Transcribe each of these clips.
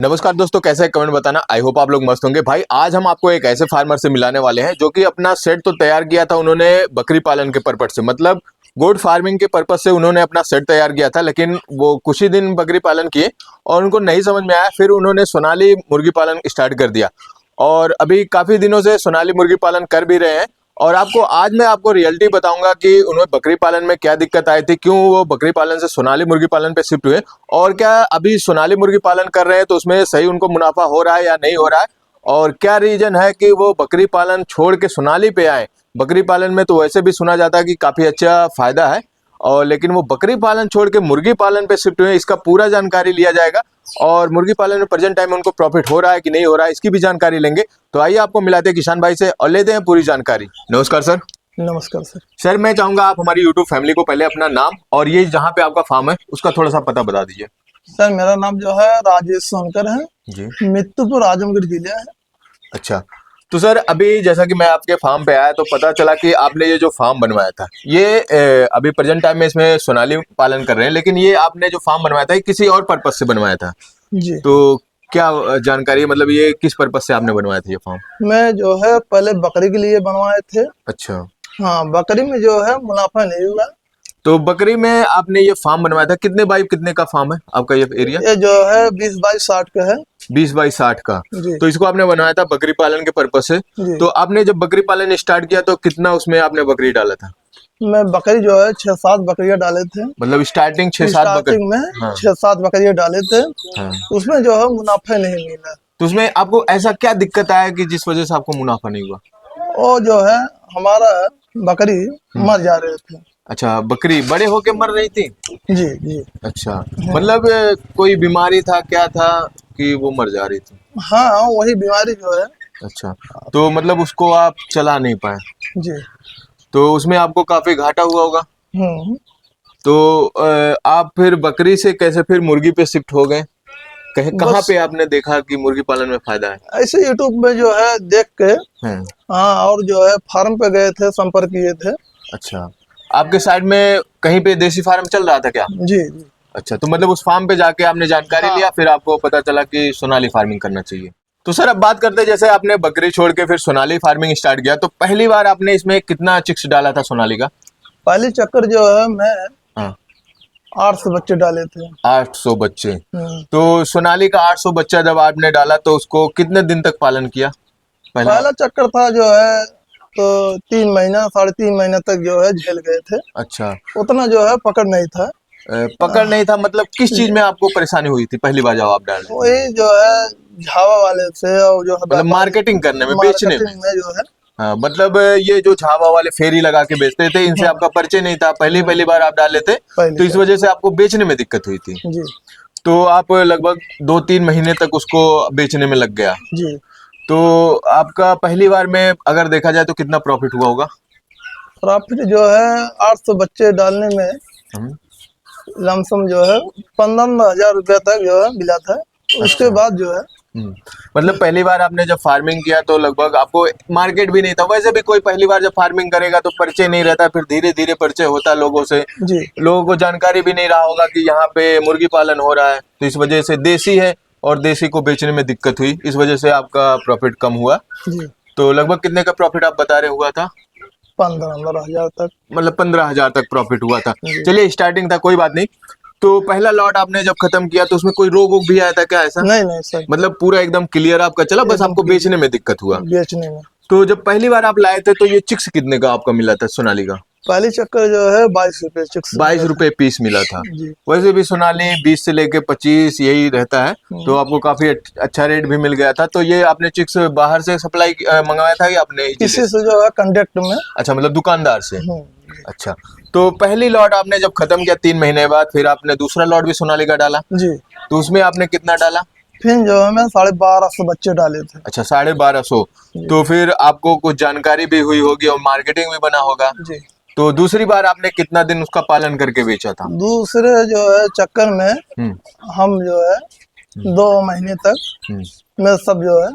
नमस्कार दोस्तों, कैसे हैं कमेंट बताना। आई होप आप लोग मस्त होंगे। भाई आज हम आपको एक ऐसे फार्मर से मिलाने वाले हैं जो कि अपना सेट तो तैयार किया था उन्होंने बकरी पालन के पर्पज से, मतलब गोट फार्मिंग के पर्पज से उन्होंने अपना सेट तैयार किया था। लेकिन वो कुछ ही दिन बकरी पालन किए और उनको नहीं समझ में आया, फिर उन्होंने सोनाली मुर्गी पालन स्टार्ट कर दिया और अभी काफी दिनों से सोनाली मुर्गी पालन कर भी रहे हैं। और आज मैं आपको रियलिटी बताऊंगा कि उन्हें बकरी पालन में क्या दिक्कत आई थी, क्यों वो बकरी पालन से सोनाली मुर्गी पालन पे शिफ्ट हुए, और क्या अभी सोनाली मुर्गी पालन कर रहे हैं तो उसमें सही उनको मुनाफा हो रहा है या नहीं हो रहा है, और क्या रीजन है कि वो बकरी पालन छोड़ के सोनाली पे आए। बकरी पालन में तो वैसे भी सुना जाता है कि काफी अच्छा फायदा है, और लेकिन वो बकरी पालन छोड़ के मुर्गी पालन पे शिफ्ट हुए, इसका पूरा जानकारी लिया जाएगा। और मुर्गी पालन में प्रेजेंट टाइम में उनको प्रॉफिट हो रहा है कि नहीं हो रहा है, इसकी भी जानकारी लेंगे। तो आइए आपको मिलाते हैं किसान भाई से और लेते हैं पूरी जानकारी। नमस्कार सर। नमस्कार सर। सर मैं चाहूंगा आप हमारी यूट्यूब फैमिली को पहले अपना नाम और ये जहाँ पे आपका फार्म है उसका थोड़ा सा पता बता दीजिए। सर मेरा नाम जो है राजेश सोनकर है जी। मित्तुपुर आजमगढ़ जिला है। अच्छा, तो सर अभी जैसा कि मैं आपके फार्म पे आया तो पता चला कि आपने ये जो फार्म बनवाया था ये अभी प्रेजेंट टाइम में इसमें सोनाली पालन कर रहे हैं, लेकिन ये आपने जो फार्म बनवाया था ये किसी और पर्पज से बनवाया था। जी। तो क्या जानकारी है, मतलब ये किस पर्पज से आपने बनवाया था ये फार्म? मैं जो है पहले बकरी के लिए बनवाए थे। अच्छा, हाँ, बकरी में जो है मुनाफा नहीं हुआ। तो बकरी में आपने ये फार्म बनवाया था, कितने बाई कितने का फार्म है आपका ये एरिया? ये जो है 20 बाई 60 का है। 20 बाई 60 का। जी। तो इसको आपने बनवाया था बकरी पालन के पर्पज से। जी। तो आपने जब बकरी पालन स्टार्ट किया तो कितना उसमें आपने बकरी डाला था? मैं बकरी जो है 6-7 बकरियां डाले थे। मतलब स्टार्टिंग 6-7 बकरी? स्टार्टिंग में हाँ। 6-7 बकरियां डाले थे। हाँ। उसमें जो है मुनाफा नहीं मिला। तो उसमें आपको ऐसा क्या दिक्कत आया कि जिस वजह से आपको मुनाफा नहीं हुआ? वो जो है हमारा बकरी मर जा रहे थे। अच्छा, बकरी बड़े होके मर रही थी? जी जी। अच्छा, मतलब कोई बीमारी था, क्या था कि वो मर जा रही थी? हाँ, वही बीमारी जो है। अच्छा, तो मतलब उसको आप चला नहीं पाए, जी। तो उसमें आपको काफी घाटा हुआ होगा। हम्म। तो आप फिर बकरी से कैसे फिर मुर्गी पे शिफ्ट हो गए? कहाँ बस पे आपने देखा कि मुर्गी पालन में फायदा है? ऐसे यूट्यूब में जो है देख के, हैं। हाँ, और जो है फार्म पे गए थे, संपर्क किए थे। अच्छा, आपके साइड में कहीं पे देसी फार्म चल रहा था क्या? जी जी। अच्छा, तो मतलब उस फार्म पे जाके आपने जानकारी हाँ। लिया, फिर आपको पता चला कि सोनाली फार्मिंग करना चाहिए। तो सर अब बात करते हैं, जैसे आपने बकरी छोड़ के फिर सोनाली फार्मिंग स्टार्ट किया, तो पहली बार आपने इसमें कितना चिक्स डाला था सोनाली का? पहली चक्कर जो है मैं हाँ, 800 बच्चे डाले थे। 800 बच्चे। तो सोनाली का 800 बच्चा जब आपने डाला तो उसको कितने दिन तक पालन किया? पहला चक्कर था जो है तो 3 महीना 3.5 महीना तक जो है झेल गए थे। अच्छा, उतना जो है पकड़ नहीं था। पकड़ नहीं था, मतलब किस चीज में आपको परेशानी हुई थी पहली बार जब आप डाल रहे थे? वही जो है झावा वाले से, और जो है मतलब मार्केटिंग करने में, बेचने में? जो है। हाँ, मतलब ये जो झावा वाले फेरी लगा के बेचते थे, इनसे आपका परिचय नहीं था, पहली बार आप डाले थे, तो इस वजह से आपको बेचने में दिक्कत हुई थी। जी तो आप लगभग 2-3 महीने तक उसको बेचने में लग गया। जी। तो आपका पहली बार में अगर देखा जाए तो कितना प्रॉफिट हुआ होगा? प्रॉफिट जो है 800 बच्चे डालने में हम्म। लमसम जो है 15,000 रुपया तक जो है मिला था। उसके बाद जो है मतलब पहली बार आपने जब फार्मिंग किया तो लगभग आपको मार्केट भी नहीं था। वैसे भी कोई पहली बार जब फार्मिंग करेगा तो परिचय नहीं रहता, फिर धीरे धीरे परिचय होता लोगों से। जी। लोगों को जानकारी भी नहीं रहा होगा कि यहाँ पे मुर्गी पालन हो रहा है, तो इस वजह से देसी है और देसी को बेचने में दिक्कत हुई, इस वजह से आपका प्रॉफिट कम हुआ। जी। तो लगभग कितने का प्रॉफिट आप बता रहे हुआ था? 15,000 तक। मतलब 15,000 तक प्रॉफिट हुआ था। जी। चलिए, स्टार्टिंग था, कोई बात नहीं। तो पहला लॉट आपने जब खत्म किया तो उसमें कोई रोग वोग भी आया था क्या ऐसा? नहीं सर, मतलब पूरा एकदम क्लियर आपका चला, बस आपको बेचने में दिक्कत हुआ। बेचने में। तो जब पहली बार आप लाए थे तो ये चिक्स कितने का आपका मिला था सोनाली का? पहली चक्कर जो है 22 रुपए चिक्स। 22 रुपए पीस मिला था। जी। वैसे भी सोनाली 20 से लेके 25 यही रहता है, तो आपको काफी अच्छा रेट भी मिल गया था। तो ये आपने चिक्स बाहर से सप्लाई मंगवाया था या आपने किसी से जो है कांटेक्ट में? अच्छा, मतलब दुकानदार से। अच्छा, तो पहली लॉट आपने जब खत्म किया 3 महीने बाद, फिर आपने दूसरा लॉट भी सोनाली का डाला। जी। तो उसमें आपने कितना डाला? फिर जो है मैं 1250 बच्चे डाले थे। अच्छा, 1250। तो फिर आपको कुछ जानकारी भी हुई होगी और मार्केटिंग भी बना होगा। जी। तो दूसरी बार आपने कितना दिन उसका पालन करके बेचा था? दूसरे जो है चक्कर में हम जो है 2 महीने तक में सब जो है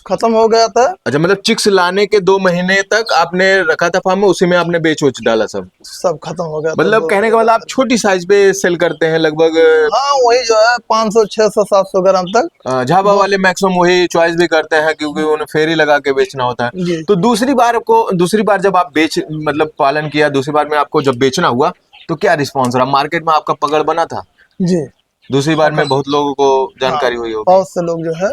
खत्म हो गया था। अच्छा, मतलब चिक्स लाने के 2 महीने तक आपने रखा था फार्म में, उसी में आपने बेच उच डाला सब? सब खत्म हो गया था मतलब 2 कहने का महीने मतलब आप बाद। छोटी साइज पे सेल करते हैं लगभग। हाँ वही जो है 500 600 700 ग्राम तक। झाबा वो वाले मैक्सिमम वही चॉइस भी करते हैं क्योंकि उन्हें फेरी लगा के बेचना होता है। जी तो दूसरी बार जब आप बेच मतलब पालन किया, दूसरी बार में आपको जब बेचना हुआ तो क्या रिस्पॉन्स रहा? मार्केट में आपका पकड़ बना था? जी। दूसरी बार में पका बहुत लोगों को हाँ, जानकारी हुई होगी। बहुत से लोग जो है।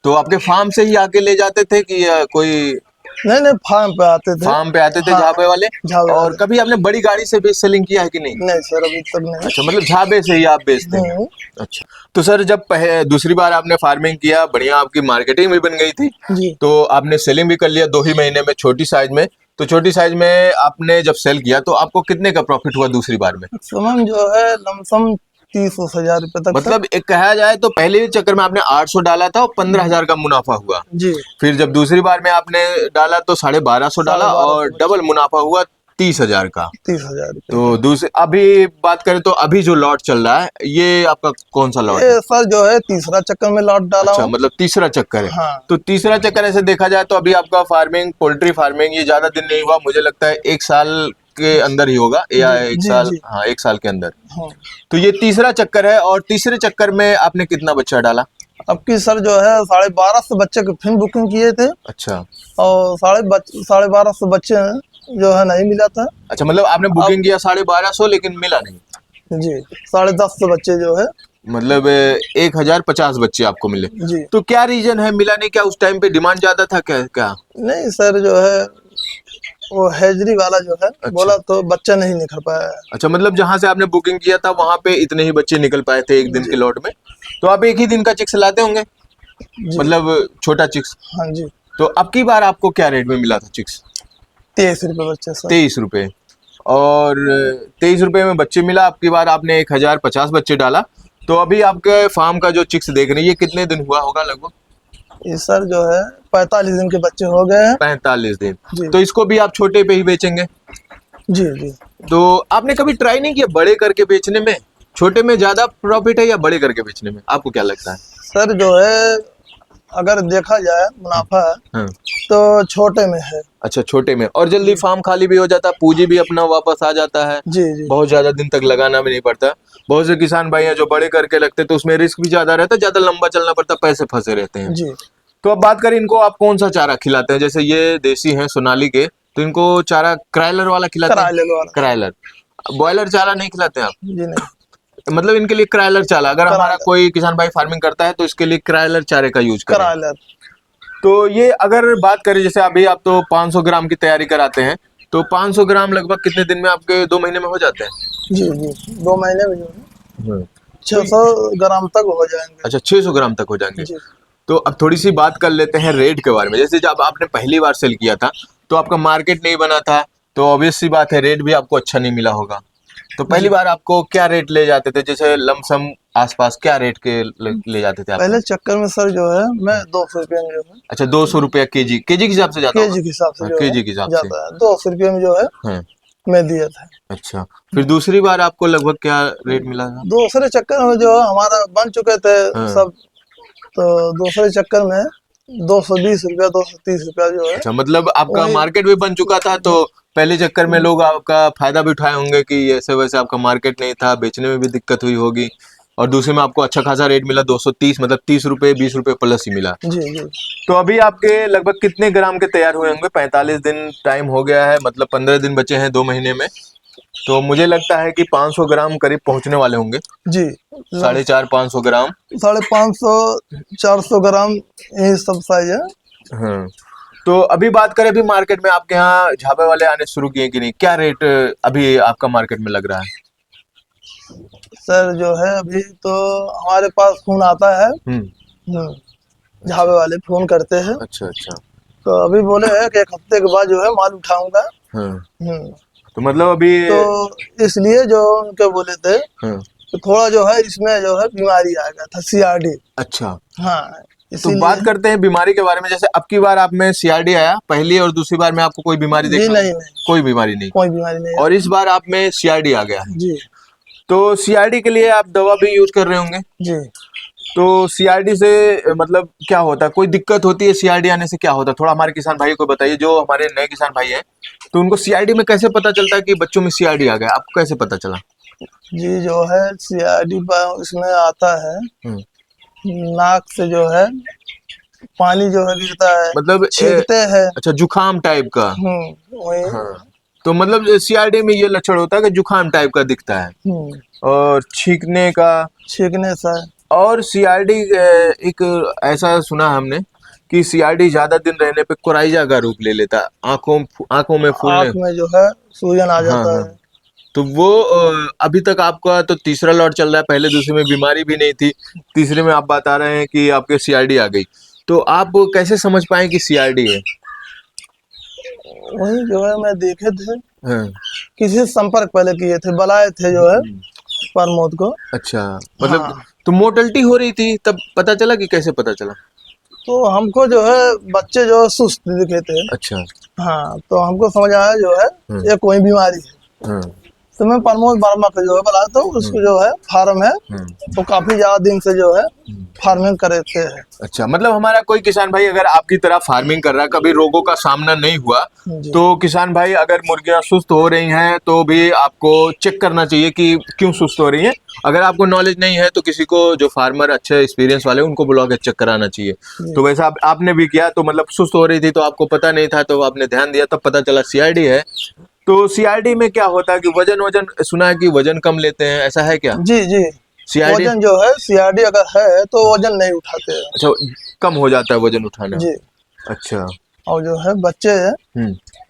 तो आपके फार्म से ही आके ले जाते थे कि कोई नहीं नहीं, फार्म पे आते थे। फार्म पे आते थे हाँ झाबे वाले? झावे और वाले। कभी आपने बड़ी गाड़ी से भी सेलिंग किया है कि नहीं? नहीं सर अभी तक नहीं। अच्छा, मतलब झाबे से ही आप बेचते हैं। अच्छा, तो सर जब दूसरी बार आपने फार्मिंग किया, बढ़िया आपकी मार्केटिंग भी बन गई थी, जी। तो आपने सेलिंग भी कर लिया 2 ही महीने में छोटी साइज में। तो छोटी साइज में आपने जब सेल किया तो आपको कितने का प्रॉफिट हुआ दूसरी बार में? मैक्सिमम जो है लमसम 30 हजार रुपए तक सर। मतलब एक कहा जाए तो पहले चक्कर में आपने 800 डाला था और 15,000 का मुनाफा हुआ। जी। फिर जब दूसरी बार में आपने डाला तो 1250 डाला 1250 और बच्चे। डबल मुनाफा हुआ 30,000 का। 30 हजार रुपये तो का। दूसरे अभी बात करें तो अभी जो लॉट चल रहा है ये आपका कौन सा लॉट है? ये सर जो है तीसरा चक्कर में लौट डाला अच्छा, हूँ। मतलब तीसरा चक्कर है। हाँ तो तीसरा चक्कर ऐसे देखा जाए तो अभी आपका फार्मिंग, पोल्ट्री फार्मिंग ये ज्यादा दिन नहीं हुआ, मुझे लगता है 1 साल के अंदर ही होगा या जी 1 साल, जी। हाँ 1 साल के अंदर। हाँ तो ये तीसरा चक्कर है और तीसरे चक्कर में आपने कितना बच्चा डाला? अब की सर जो है 1250 बच्चे की फिर बुकिंग किए थे। अच्छा। और 1250 बच्चे हैं जो है नहीं मिला था। अच्छा, मतलब आपने अब बुकिंग किया 1250 लेकिन मिला नहीं? जी 1050 बच्चे जो है। मतलब 1,050 बच्चे आपको मिले। जी तो क्या रीजन है मिला नहीं? क्या उस टाइम पे डिमांड ज्यादा था क्या क्या? नहीं सर जो है वो हैजरी वाला जो है बोला तो बच्चा नहीं निकल पाया। अच्छा, मतलब जहां से आपने बुकिंग किया था वहां पे इतने ही बच्चे निकल पाए थे एक दिन जी के लॉट में। तो आप एक ही दिन का चिक्स लाते होंगे, जी। मतलब छोटा चिक्स। हाँ जी तो अब की बार आपको क्या रेट में मिला था चिक्स? 23 रुपये बच्चे सर। 23 रुपए। और 23 रुपए में बच्चे मिला। अब की बार आपने 1,050 बच्चे डाला। तो अभी आपके फार्म का जो चिक्स देख रहे हैं ये कितने दिन हुआ होगा लगभग? ये सर जो है 45 दिन के बच्चे हो गए हैं। 45 दिन। जी तो इसको भी आप छोटे पे ही बेचेंगे? जी जी। तो आपने कभी ट्राई नहीं किया बड़े करके बेचने में? छोटे में ज्यादा प्रॉफिट है या बड़े करके बेचने में, आपको क्या लगता है? सर जो है अगर देखा जाए मुनाफा हाँ। तो छोटे में है। अच्छा, छोटे में और जल्दी फार्म खाली भी हो जाता है, पूंजी भी अपना वापस आ जाता है, जी जी बहुत ज्यादा दिन तक लगाना भी नहीं पड़ता। बहुत से किसान भाई हैं जो बड़े करके लगते तो उसमें रिस्क भी ज्यादा रहता है, ज्यादा लंबा चलना पड़ता, पैसे फंसे रहते हैं। जी। तो अब बात करें इनको आप कौन सा चारा खिलाते हैं? जैसे ये देसी हैं सोनाली के, तो इनको चारा क्रॉयलर वाला खिलाते हैं? किराए ले लो वाला। क्रॉयलर। बॉयलर चारा नहीं खिलाते हैं आप? जी नहीं मतलब इनके लिए क्रॉयलर चारा, अगर हमारा किराए कोई किसान भाई फार्मिंग करता है तो इसके लिए क्रॉयलर चारे का यूज करें। किराए ले। तो ये अगर बात करें जैसे अभी आप तो 500 ग्राम की तैयारी कराते हैं, तो 500 ग्राम लगभग कितने दिन में आपके 2 महीने में हो जाते हैं? जी जी 2 महीने में जो है तो 600 ग्राम तक हो जाएंगे। अच्छा, 600 ग्राम तक हो जाएंगे। जी तो अब थोड़ी सी बात कर लेते हैं रेट के बारे में। जैसे जब आपने पहली बार सेल किया था तो आपका मार्केट नहीं बना था, तो ऑब्वियस सी बात है रेट भी आपको अच्छा नहीं मिला होगा। तो पहली बार आपको क्या रेट ले जाते थे? जैसे लमसम आसपास क्या रेट के ले जाते थे पहले आपको? चक्कर में सर जो है मैं 200 रुपये में जो है अच्छा, 200 रुपया केजी, केजी के हिसाब से जाता होगा? केजी के हिसाब से हाँ, जो है केजी के हिसाब से। जाता है। 200 रुपये में जो है हाँ। मैं दिया था। अच्छा, फिर दूसरी बार आपको लगभग क्या रेट मिला था? दूसरे चक्कर में जो है हमारा बन चुके थे हाँ। सब। तो दूसरे चक्कर में 220 रुपया 230 रुपया जो है अच्छा, मतलब आपका वही। मार्केट भी बन चुका था, तो पहले चक्कर में लोग आपका फायदा भी उठाए होंगे कि ऐसे वैसे आपका मार्केट नहीं था, बेचने में भी दिक्कत हुई होगी। और दूसरे में आपको अच्छा खासा रेट मिला 230, मतलब 30 रुपए 20 रुपए प्लस ही मिला। जी जी। तो अभी आपके लगभग कितने ग्राम के तैयार हुए होंगे? 45 दिन टाइम हो गया है, मतलब 15 दिन बचे हैं 2 महीने में। तो मुझे लगता है कि 500 ग्राम करीब पहुंचने वाले होंगे, जी 450-500 ग्राम। 550 400 ग्राम यही सब साइज है। हाँ। तो अभी बात करें, अभी मार्केट में आपके यहाँ झाबे वाले आने शुरू किए कि नहीं? क्या रेट अभी आपका मार्केट में लग रहा है? सर जो है अभी तो हमारे पास फोन आता है। झाबे वाले फोन करते हैं। अच्छा अच्छा। तो अभी बोले हैं कि 1 हफ्ते के बाद जो है माल उठाऊंगा। हाँ। हम्म। तो मतलब अभी तो इसलिए जो उनके बोले थे हाँ। तो थोड़ा जो है इसमें जो है बीमारी आ गया था CRD। अच्छा, हाँ तो इसीलिए। बात करते हैं बीमारी के बारे में। जैसे अब की बार आप में CRD आया, पहली और दूसरी बार में आपको कोई बीमारी जी देखने? नहीं नहीं कोई बीमारी नहीं। कोई बीमारी नहीं और इस बार आप में CRD आ गया है, है। जी तो CRD के लिए आप दवा भी यूज कर रहे होंगे? जी तो सीआरडी से मतलब क्या होता है, कोई दिक्कत होती है सीआरडी आने से, क्या होता है, थोड़ा हमारे किसान भाई को बताइए, जो हमारे नए किसान भाई हैं, तो उनको सीआरडी में कैसे पता चलता है कि बच्चों में सीआरडी आ गया, आपको कैसे पता चला? जी जो है सीआरडी पर इसमें आता है, हम्म, नाक से जो है पानी जो है गिरता है, मतलब छींकते हैं। अच्छा, जुखाम टाइप का। वही। हाँ, तो मतलब सीआरडी में ये लक्षण होता है कि जुखाम टाइप का दिखता है और छींकने का। छींकने से। और सीआरडी एक ऐसा सुना है हमने कि सीआरडी ज्यादा दिन रहने पे कोराइजा का रूप ले लेता है, आंखों में फूलने। आँख में जो है सूजन आ हाँ जाता हाँ। है। तो वो अभी तक आपका तो तीसरा लॉट चल रहा है, पहले दूसरे में बीमारी भी नहीं थी, तीसरे में आप बता रहे हैं कि आपके सीआरडी आ गई, तो आप कैसे समझ पाए कि सीआरडी है? वही जो है मैं देखे थे, हाँ। किसी से संपर्क पहले किए थे, बुलाए थे जो है प्रमोद को। अच्छा, मतलब हाँ, तो मोर्टलिटी हो रही थी तब पता चला कि कैसे पता चला? तो हमको जो है बच्चे जो है सुस्त दिखे थे। अच्छा। हाँ, तो हमको समझ आया जो है हम्म। ये कोई बीमारी है। हाँ। तो मैं प्रमोद वर्मा को जो है बुलाया, तो उसको जो है फार्म है, वो काफी ज्यादा दिन से जो है फार्मिंग करे थे। अच्छा, मतलब हमारा कोई किसान भाई अगर आपकी तरह फार्मिंग कर रहा है, कभी रोगों का सामना नहीं हुआ, जी तो किसान भाई अगर मुर्गियां सुस्त हो रही हैं तो भी आपको चेक करना चाहिए कि क्यों सुस्त हो रही हैं। अगर आपको नॉलेज नहीं है तो किसी को, जो फार्मर अच्छे एक्सपीरियंस वाले, उनको बुला के चेक कराना चाहिए। तो वैसा आपने भी किया, तो मतलब सुस्त हो रही थी तो आपको पता नहीं था, तो आपने ध्यान दिया, तब पता चला सीआरडी है। तो सीआरडी में क्या होता है कि वजन वजन सुना है कि वजन कम लेते हैं, ऐसा है क्या? जी जी। सीआरडी, वजन जो है सीआरडी अगर है तो वजन नहीं उठाते हैं। अच्छा, कम हो जाता है वजन उठाना। जी। अच्छा। और जो है बच्चे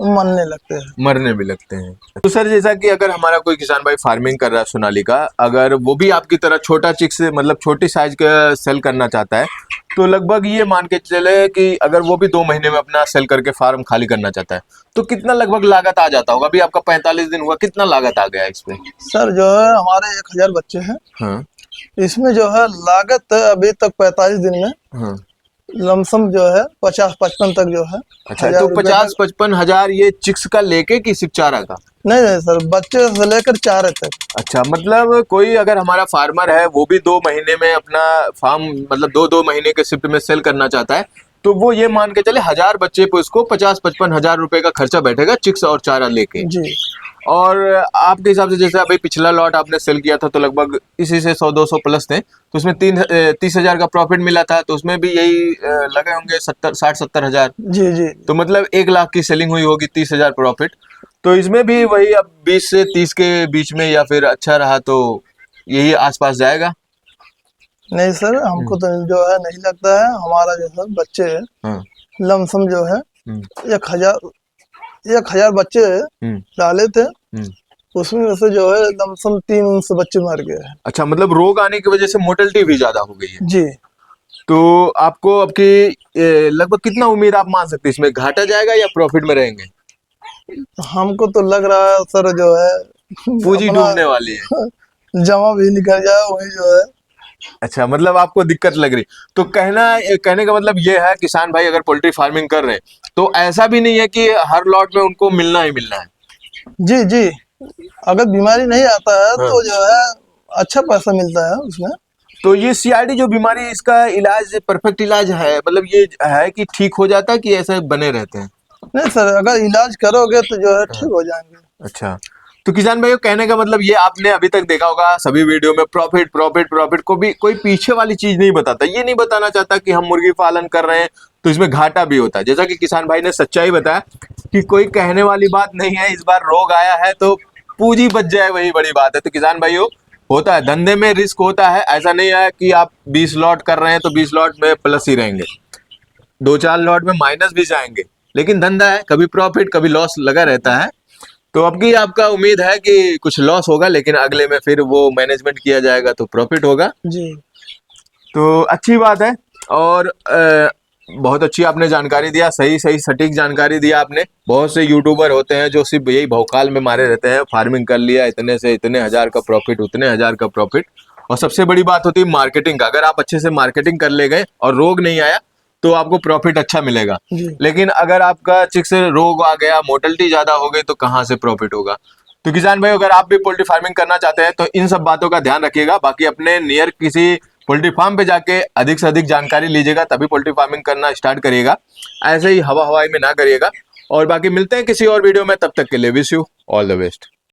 मरने लगते हैं। मरने भी लगते हैं। तो सर, जैसा कि अगर हमारा कोई किसान भाई फार्मिंग कर रहा है सोनालिका, अगर वो भी आपकी तरह छोटा चिक्स मतलब छोटी साइज का सेल करना चाहता है, तो लगभग ये मान के चले कि अगर वो भी 2 महीने में अपना सेल करके फार्म खाली करना चाहता है, तो कितना लगभग लागत आ जाता होगा? अभी आपका 45 दिन हुआ, कितना लागत आ गया इसमें? सर जो है हमारे 1000 बच्चे हैं। हाँ इसमें जो है लागत अभी तक 45 दिन में हाँ। लमसम जो है 50-55 तक जो है अच्छा, 1000 तो रुपये 50-55 हजार ये चिक्स का लेके कि सिर्फ चारा का? नहीं नहीं सर, बच्चे से लेकर चारे तक। अच्छा, मतलब कोई अगर हमारा फार्मर है, वो भी 2 महीने में अपना फार्म मतलब 2-2 महीने के शिफ्ट में सेल करना चाहता है, तो वो ये मान के चले 1000 बच्चे पे उसको 50-55 हजार रुपए का खर्चा बैठेगा चिक्स और चारा लेके। जी और आपके हिसाब से, जैसे अभी पिछला लॉट आपने सेल किया था, तो लगभग इसी से 100-200 प्लस थे, तो उसमें 30 हजार का प्रॉफिट मिला था, तो उसमें भी यही लगे होंगे 60-70 हजार। जी जी। तो मतलब 1 लाख की सेलिंग हुई होगी, 30 हजार प्रॉफिट। तो इसमें भी वही अब 20 से 30 के बीच में, या फिर अच्छा रहा तो यही आसपास जाएगा। नहीं सर, हमको तो जो है नहीं लगता है। हमारा जो है बच्चे हाँ। लमसम जो है हम्म 1000 बच्चे हम्म डाले थे, हम्म। उसमें से जो है लमसम 3 से बच्चे मर गए हैं। अच्छा, मतलब रोग आने की वजह से मोर्टेलिटी भी ज्यादा हो गई है। जी। तो आपको आपकी लगभग कितना उम्मीद आप मान सकते हैं, इसमें घाटा जाएगा या प्रॉफिट में रहेंगे? हमको तो लग रहा है सर जो है पूंजी अपना डूबने वाली है। जमा भी निकल जाए वही जो है। अच्छा, मतलब आपको दिक्कत लग रही, तो कहने का मतलब ये है, किसान भाई अगर पोल्ट्री फार्मिंग कर रहे हैं, तो ऐसा भी नहीं है कि हर लॉट में उनको मिलना ही मिलना है। जी जी। अगर बीमारी नहीं आता है हाँ। तो जो है अच्छा पैसा मिलता है उसमें। तो ये सीआरडी जो बीमारी है, इसका इलाज परफेक्ट इलाज है, मतलब ये है कि ठीक हो जाता है कि ऐसे बने रहते हैं? नहीं सर, अगर इलाज करोगे तो जो है ठीक हो जाएंगे। अच्छा, तो किसान भाइयों, कहने का मतलब ये, आपने अभी तक देखा होगा सभी वीडियो में प्रॉफिट प्रॉफिट प्रॉफिट, को भी कोई पीछे वाली चीज नहीं बताता, ये नहीं बताना चाहता कि हम मुर्गी पालन कर रहे हैं तो इसमें घाटा भी होता है। जैसा कि किसान भाई ने सच्चाई बताया कि कोई कहने वाली बात नहीं है, इस बार रोग आया है तो पूंजी बच जाए, वही बड़ी बात है। तो किसान भाइयों, होता है धंधे में रिस्क होता है, ऐसा नहीं है कि आप 20 लॉट कर रहे हैं तो 20 लॉट में प्लस ही रहेंगे, 2-4 लॉट में माइनस भी जाएंगे, लेकिन धंधा है, कभी प्रॉफिट कभी लॉस लगा रहता है। तो अब की आपका उम्मीद है कि कुछ लॉस होगा, लेकिन अगले में फिर वो मैनेजमेंट किया जाएगा तो प्रॉफिट होगा। जी तो अच्छी बात है। और बहुत अच्छी आपने जानकारी दिया, सही सही सटीक जानकारी दिया आपने। बहुत से यूट्यूबर होते हैं जो सिर्फ यही भौकाल में मारे रहते हैं, फार्मिंग कर लिया, इतने से इतने हजार का प्रॉफिट, उतने हजार का प्रॉफिट। और सबसे बड़ी बात होती है मार्केटिंग का, अगर आप अच्छे से मार्केटिंग कर ले गए और रोग नहीं आया तो आपको प्रॉफिट अच्छा मिलेगा। जी। लेकिन अगर आपका चिक से रोग आ गया, मोर्टेलिटी ज्यादा हो गई, तो कहाँ से प्रॉफिट होगा? तो किसान भाई, अगर आप भी पोल्ट्री फार्मिंग करना चाहते हैं तो इन सब बातों का ध्यान रखिएगा। बाकी अपने नियर किसी पोल्ट्री फार्म पे जाके अधिक से अधिक जानकारी लीजिएगा, तभी पोल्ट्री फार्मिंग करना स्टार्ट करिएगा। ऐसे ही हवा हवाई में ना करिएगा। और बाकी मिलते हैं किसी और वीडियो में, तब तक के लिए wish you all the best.